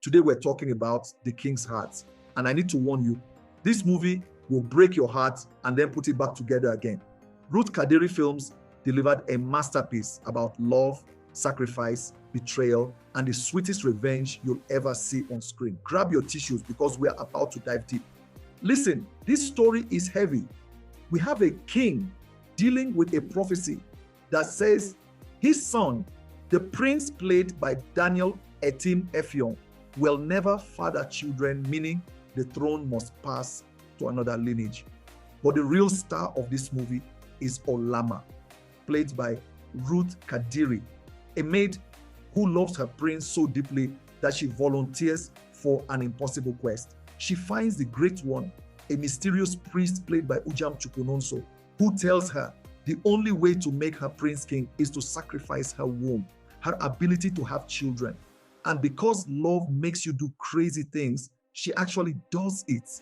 Today we're talking about The King's Heart. And I need to warn you, this movie will break your heart and then put it back together again. Ruth Kadiri Films delivered a masterpiece about love, sacrifice, betrayal, and the sweetest revenge you'll ever see on screen. Grab your tissues because we are about to dive deep. Listen, this story is heavy. We have a king dealing with a prophecy that says his son, the prince played by Etim Effiong, will never father children, meaning the throne must pass to another lineage. But the real star of this movie is Olamma, played by Ruth Kadiri, a maid who loves her prince so deeply that she volunteers for an impossible quest. She finds the Great One, a mysterious priest played by Ujam Chukwunonso, who tells her the only way to make her prince king is to sacrifice her womb, her ability to have children. And because love makes you do crazy things, she actually does it.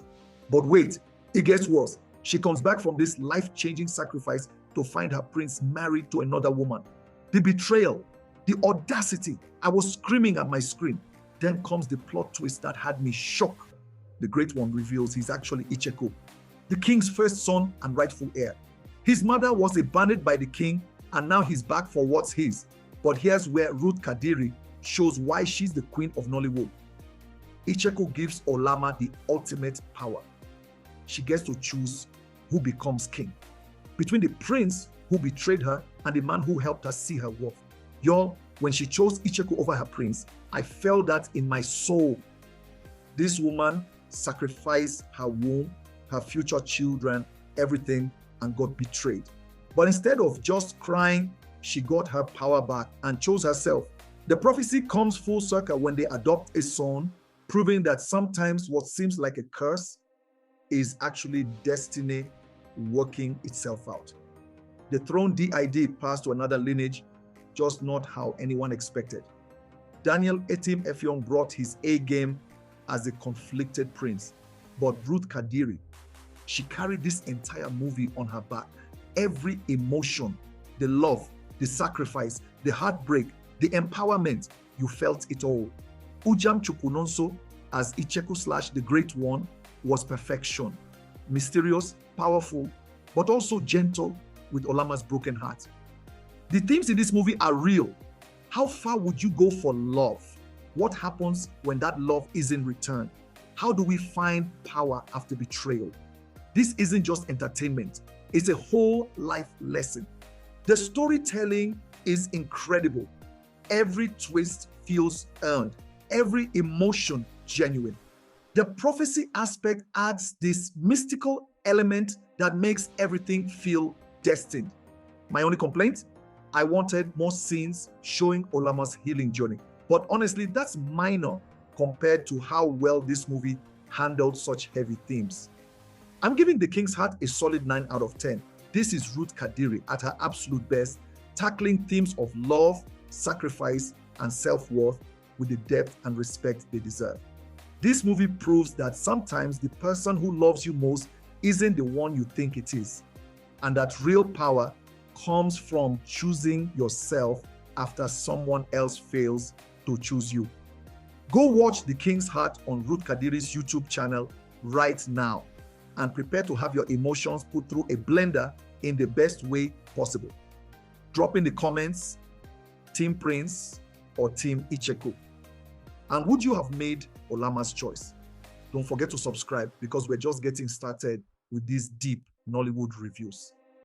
But wait, it gets worse. She comes back from this life-changing sacrifice to find her prince married to another woman. The betrayal, the audacity. I was screaming at my screen. Then comes the plot twist that had me shocked. The Great One reveals he's actually Icheku, the king's first son and rightful heir. His mother was abandoned by the king, and now he's back for what's his. But here's where Ruth Kadiri shows why she's the queen of Nollywood. Icheku gives Olamma the ultimate power. She gets to choose who becomes king, between the prince who betrayed her and the man who helped her see her worth. Y'all, when she chose Icheku over her prince, I felt that in my soul. This woman sacrificed her womb, her future children, everything, and got betrayed. But instead of just crying, she got her power back and chose herself. The prophecy comes full circle when they adopt a son, proving that sometimes what seems like a curse is actually destiny working itself out. The throne did pass to another lineage, just not how anyone expected. Etim Effiong brought his A game as a conflicted prince, but Ruth Kadiri, she carried this entire movie on her back. Every emotion, the love, the sacrifice, the heartbreak, the empowerment, you felt it all. Ujam Chukwunonso as Icheku / the Great One was perfection. Mysterious, powerful, but also gentle with Olamma's broken heart. The themes in this movie are real. How far would you go for love? What happens when that love isn't returned? How do we find power after betrayal? This isn't just entertainment. It's a whole life lesson. The storytelling is incredible. Every twist feels earned. Every emotion genuine. The prophecy aspect adds this mystical element that makes everything feel destined. My only complaint? I wanted more scenes showing Olamma's healing journey. But honestly, that's minor compared to how well this movie handled such heavy themes. I'm giving The King's Heart a solid 9 out of 10. This is Ruth Kadiri at her absolute best, tackling themes of love, sacrifice, and self-worth with the depth and respect they deserve. This movie proves that sometimes the person who loves you most isn't the one you think it is, and that real power comes from choosing yourself after someone else fails to choose you. Go watch The King's Heart on Ruth Kadiri's YouTube channel right now and prepare to have your emotions put through a blender in the best way possible. Drop in the comments, Team Prince or Team Icheku. And would you have made Olamma's choice? Don't forget to subscribe because we're just getting started with these deep Nollywood reviews.